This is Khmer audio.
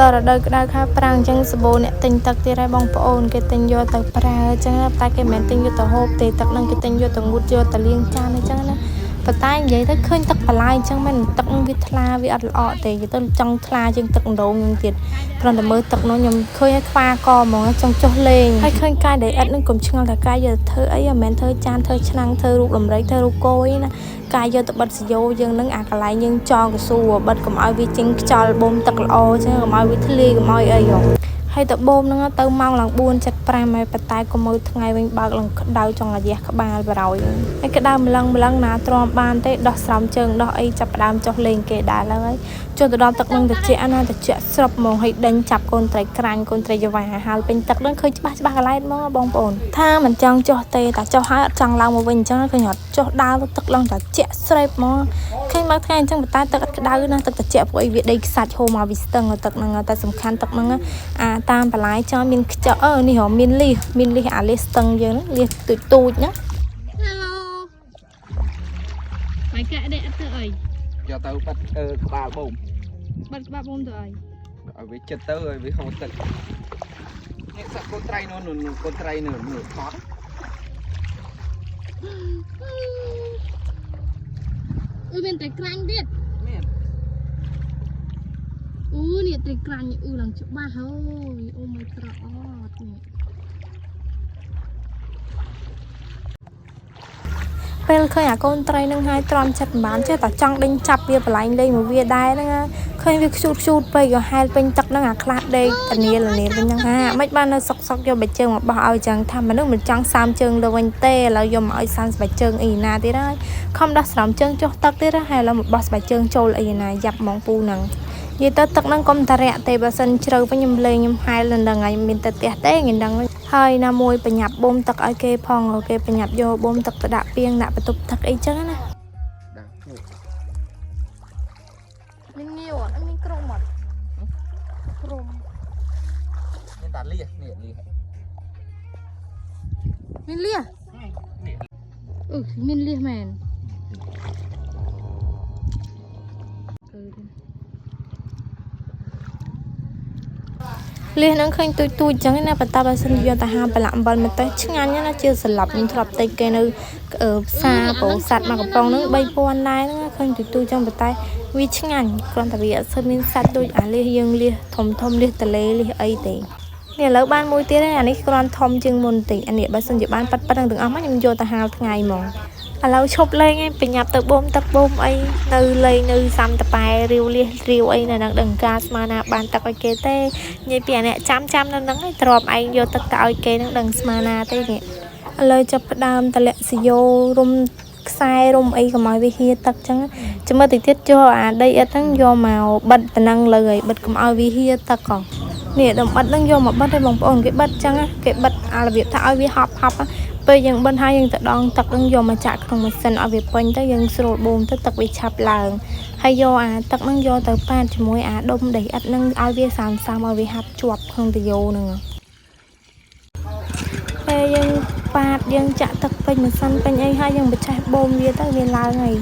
ដល់រដូវក្តៅខែប្រាំងអញ្ចឹងសាប៊ូអ្នកទិញទឹកទៀតហើយបងប្អូនគេទិញយកទៅប្រើអញ្ចឹងតែគេមិនទិញយកទៅហូបទេទឹកហ្នឹងគេទិញយកទៅងូតយកទៅលាងចានអញ្ចឹងណាប៉ុន្តែនិយាយទៅឃើញទឹកបន្លែអញ្ចឹងមិនទឹកវាថ្លាវាអត់ល្អទេនិយាយទៅចង់ថ្លាជាងទឹកដងហ្នឹងទៀតគ្រាន់តែមើលទឹកនោះខ្ញុំឃើញឲ្យខ្វាកហ្មងចង់ចុះលេងហើយឃើញកាយដែលឥតនឹងកុំឆ្ងល់ថាកាយយកធ្វើអីមិនមែនធ្វើចានធ្វើឆ្នាំងធ្វើរូបដំរីធ្វើរូបគោអីណាកាយយកទៅបិទសយោយើងនឹងអាកន្លែងយើងចងកស៊ូបិទកុំឲ្យវាចេញខ្យល់បូមទឹកល្អអញ្ចឹងកុំឲ្យវាធ្លាយកុំឲ្យអីហ៎ហើយតបូមហ្នឹងទៅម៉ោងឡើង4:75ហើយប៉ុន្តែក៏មើលថ្ងៃវិញបើកឡើងក្តៅចង់អាយ៉ះក្បាលបរោយហើយក្តៅម្លឹងណាទ្រាំបានទេដោះស្រោមជើងដោះអីចាប់ផ្ដើមចុះលេងគេដែរហើយចុះទៅដល់ទឹកនឹងត្រជាក់ណាត្រជាក់ស្រុបហ្មងហើយដេញចាប់កូនត្រីក្រាញ់កូនត្រីយ៉ាវ៉ាហើយពេញទឹកនឹងឃើញច្បាស់កន្លែងហ្មងបងប្អូនថាមិនចង់ចុះទេតែចុះហើយអត់ចង់ឡើងមកវិញអញ្ចឹងឃើញអត់ចុះដើរទៅទឹកឡើងត្រជាក់ស្រេបហ្មងឃើញមកថ្ងៃអញ្ចឹងតែទឹកអត់ក្តៅណាទឹកត្រជាក់ព្រោះអីវាដីខ្សាច់ហូរមកវាស្ទឹងទឹកហ្នឹងតែសំខាន់ទឹកហ្នឹងអាតាមបន្លាយចោលមានខ្ចក់នេះហ៎មានលីសអាលីសស្ទឹងយើងលីសទូចហ្នឹង Hello បាយកាក់ដេកអត់ទៅអីយកទៅបាត់ក្បាលបូមបាត់ក្បាលបូមទៅអីឲ្យវាចិត្តទៅឲ្យវាហូរទឹកនេះសាក់កូនត្រីនោះកូនត្រីនោះថតមានតែក្រាញ់ទៀតមាននេះត្រីក្រាញ់ឡើងច្បាស់ហើយអូមិនត្រអត់នេះពេលឃើញអាកូនត្រីនឹងហើយទ្រាំចិត្តមិនបានចេះតែចង់ដេញចាប់វាបលែងលេងមកវាដែរហ្នឹងឃើញវាខ្ជូតពេកក៏ហែលពេញទឹកហ្នឹងអាខ្លះដេកតានីលវិញហ្នឹងមិនបាននៅសុកយកបាច់ជើងមកបោះឲ្យចឹងថាមនុស្សមិនចង់សាមជើងទៅវិញទេឥឡូវយកមកឲ្យសាមស្បែកជើងអីណាទៀតហើយខំដោះស្រោមជើងចុះទឹកទៀតហើយឥឡូវមកបោះស្បែកជើងចូលអីណាយ៉ាប់ហ្មងពូហ្នឹងនិយាយទៅទឹកហ្នឹងកុំតារាក់ទេបើសិនជ្រៅវិញខ្ញុំលេងខ្ញុំហែលនឹងហ្នឹងហើយមានតែផ្ទះទេខ្ញុំដឹងហើយណាមួយបញ្ញាប់បូមទឹកឲ្យគេផងគេបញ្ញាប់យកបូមទឹកទៅដាក់ពាងដាក់បន្ទប់ទឹកអីចឹងណាដាក់មានងាវអត់មានក្រុមអត់ក្រុមមានតាលៀសនេះលៀសមានលៀសមានលៀសមែនលៀសនឹងឃើញទូចចឹងណាប៉ុន្តែបើសិនយកទៅហាមប្រឡាក់អំបិលមកទៅឆ្ងាញ់ណាជាស្លាប់ខ្ញុំធ្លាប់តិចគេនៅផ្សារព្រោះសัตว์មកកំប៉ុងហ្នឹង 3000 ដែរហ្នឹងឃើញទូចចឹងប៉ុន្តែវាឆ្ងាញ់គ្រាន់តែវាអត់សូវមានសាច់ដូចអាលៀសយើងលៀសធំលៀសតលេលៀសអីទេនេះឥឡូវបានមួយទៀតហើយអានេះគ្រាន់ធំជាងមុនតិចអានេះបើសិនជាបានប៉ាត់ទាំងអស់មកខ្ញុំយកទៅហាលថ្ងៃហ្មងឥឡូវឈប់លេងឯងបញ្ញាប់ទៅបូមទឹកបូមអីនៅលេងនៅសាំតប៉ែរាវលៀសរាវអីនៅនឹងដឹងការស្មើណាបានទឹកឲ្យគេទេនិយាយពីអាអ្នកចាំនៅហ្នឹងឯងទ្រាំឯងយកទឹកទៅឲ្យគេនឹងដឹងស្មើណាទេនេះឥឡូវចាប់ផ្ដើមតម្លាក់សយោរុំខ្សែរុំអីកុំឲ្យវាហៀទឹកចឹងចាំមើលតិចទៀតយកអាដីឥដ្ឋហ្នឹងយកមកបិទប៉ុណ្ណឹងលើហើយបិទកុំឲ្យវាហៀទឹកកងនេះដុំឥដ្ឋហ្នឹងយកមកបិទឲ្យបងប្អូនគេបិទចឹងគេបិទអារបៀបថាឲ្យវាហប់ពេលយើងបិណ្ឌហើយយើងទៅដងទឹកនឹងយកមកចាក់ក្នុងម៉ាស៊ីនឲ្យវាពេញទៅយើងស្រួលបូមទៅទឹកវាឆាប់ឡើងហើយយកអាទឹកនឹងយកទៅប៉ាតជាមួយអាដុំដីឥដ្ឋនឹងឲ្យវាសាមឲ្យវាហាប់ជាប់ក្នុងតាយោនឹងពេលយើងប៉ាតយើងចាក់ទឹកពេញម៉ាស៊ីនពេញអីហើយយើងបញ្ឆេះបូមវាទៅវាឡើងហើយ